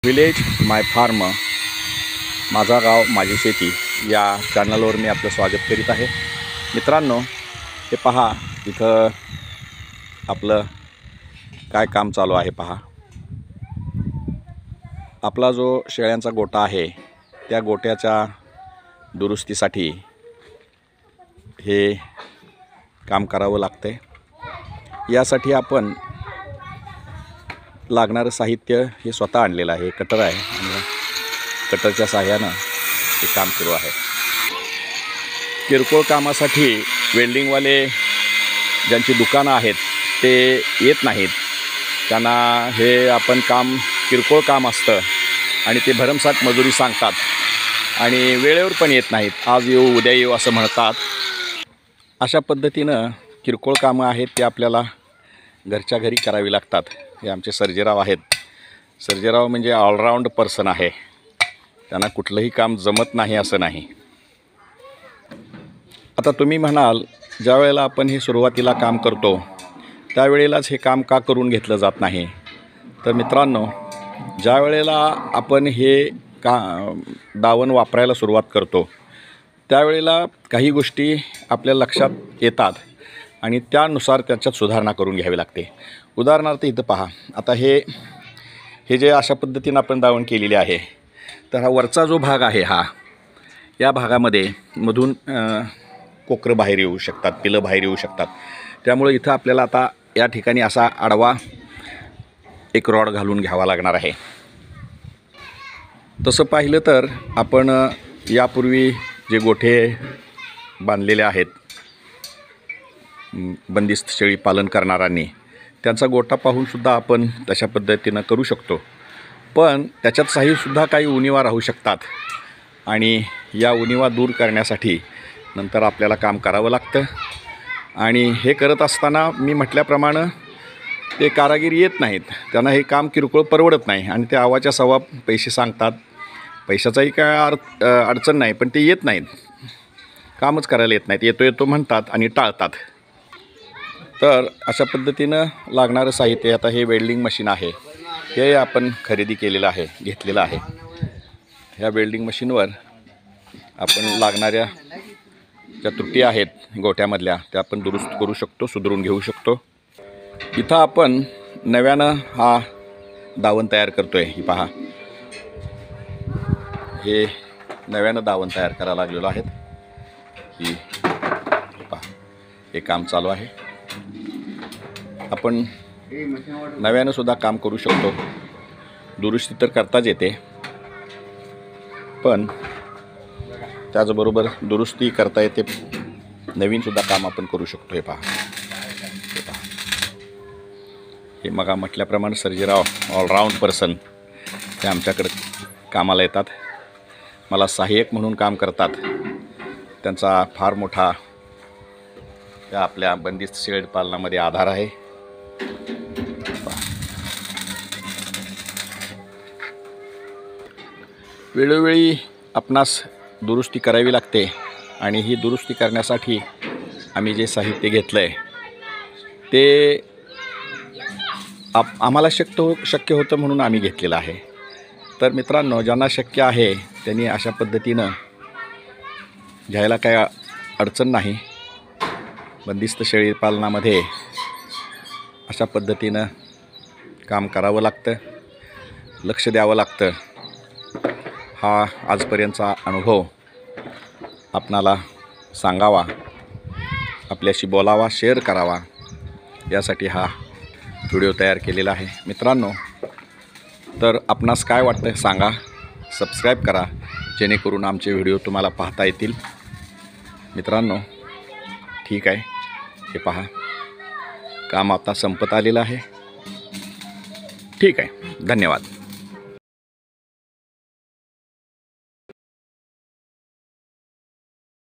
Village माय form, माझा गाव माझी शेती या चॅनलवर मी आपलं स्वागत करीत आहे. मित्रांनो, हे पहा, इथं आपलं काय काम चालू आहे पहा. आपला जो शेळ्यांचा गोठा आहे त्या गोठ्याच्या दुरुस्तीसाठी हे काम करावं लागते. यासाठी आपण लागणारं साहित्य हे स्वतः आणलेलं आहे. कटर आहे आणि कटरच्या सहाय्यानं हे काम सुरू आहे. किरकोळ कामासाठी वेल्डिंगवाले ज्यांची दुकानं आहेत ते येत नाहीत. त्यांना हे आपण काम किरकोळ काम असतं आणि ते भरमसाठ मजुरी सांगतात आणि वेळेवर पण येत नाहीत. आज येऊ उद्या येऊ असं म्हणतात. अशा पद्धतीनं किरकोळ कामं आहेत ते आपल्याला घरच्या घरी करावी लागतात. हे आमचे सर्जेराव आहेत. सर्जेराव म्हणजे ऑलराऊंड पर्सन आहे. त्यांना कुठलंही काम जमत नाही असं नाही. आता तुम्ही म्हणाल, ज्या वेळेला आपण हे सुरुवातीला काम करतो त्यावेळेलाच हे काम का करून घेतलं जात नाही. तर मित्रांनो, ज्या वेळेला आपण हे दावण वापरायला सुरुवात करतो त्यावेळेला काही गोष्टी आपल्या लक्षात येतात आणि त्यानुसार त्याच्यात सुधारणा करून घ्यावी लागते. उदाहरणार्थ इथं पहा, आता हे जे अशा पद्धतीनं आपण दावण केलेली आहे, तर हा वरचा जो भाग आहे या भागामध्ये मधून कोकरं बाहेर येऊ शकतात, पिलं बाहेर येऊ शकतात. त्यामुळे इथं आपल्याला आता या ठिकाणी असा आडवा एक रॉड घालून घ्यावा लागणार आहे. तसं पाहिलं तर आपण यापूर्वी जे गोठे बांधलेले आहेत बंदिस्त शेळी पालन करणाऱ्यांनी, त्यांचा गोठा पाहूनसुद्धा आपण तशा पद्धतीनं करू शकतो. पण त्याच्यात सुद्धा काही उणिवा राहू शकतात आणि या उणिवा दूर करण्यासाठी नंतर आपल्याला काम करावं लागतं. आणि हे करत असताना मी म्हटल्याप्रमाणे ते कारागीर येत नाहीत. त्यांना हे काम किरकोळ परवडत नाही आणि ते आवाच्या सवा पैसे सांगतात. पैशाचाही काय अडचण नाही, पण ते येत नाहीत, कामच करायला येत नाहीत. येतो म्हणतात आणि टाळतात. तर अशा पद्धतीनं लागणारं साहित्य, आता हे वेल्डिंग मशीन आहे, हे आपण खरेदी केलेलं आहे, घेतलेलं आहे. ह्या वेल्डिंग मशीनवर आपण लागणाऱ्या ज्या त्रुटी आहेत गोठ्यामधल्या त्या आपण दुरुस्त करू शकतो, सुधारून घेऊ शकतो. इथं आपण नव्यानं हा दावण तयार करतो आहे. ही पहा, हे नव्यानं दावण तयार करायला लागलेलो आहेत. ही पहा, हे काम चालू आहे. आपण नव्यानं सुद्धा काम करू शकतो. दुरुस्ती तर करताच येते, पण त्याचबरोबर दुरुस्ती करता येते, नवीनसुद्धा काम आपण करू शकतो. हे पहा, हे मग म्हटल्याप्रमाणे सर्जेराव ऑलराऊंड पर्सन हे आमच्याकडे कामाला येतात. मला सहाय्यक म्हणून काम करतात. त्यांचा फार मोठा त्या आपल्या बंदिस्त शेळी पालनामध्ये आधार आहे. वेळोवेळी आपणास दुरुस्ती करावी लागते आणि ही दुरुस्ती करण्यासाठी आम्ही जे साहित्य घेतलं आहे ते आम्हाला शक्य होतं म्हणून आम्ही घेतलेलं आहे. तर मित्रांनो, ज्यांना शक्य आहे त्यांनी अशा पद्धतीनं घ्यायला काय अडचण नाही. बंदिस्त शेळी पालनामध्ये अशा पद्धतीनं काम करावं लागतं, लक्ष द्यावं लागतं. हा आजपर्यंतचा अनुभव आपणाला सांगावा, आपल्याशी बोलावा, शेअर करावा, यासाठी हा व्हिडिओ तयार केलेला आहे. मित्रांनो, तर आपणास काय वाटतं सांगा, सबस्क्राईब करा, जेणेकरून आमचे व्हिडिओ तुम्हाला पाहता येतील. मित्रांनो, ठीक आहे, हे पहा, काम आता संपत आलेलं आहे. ठीक आहे, धन्यवाद.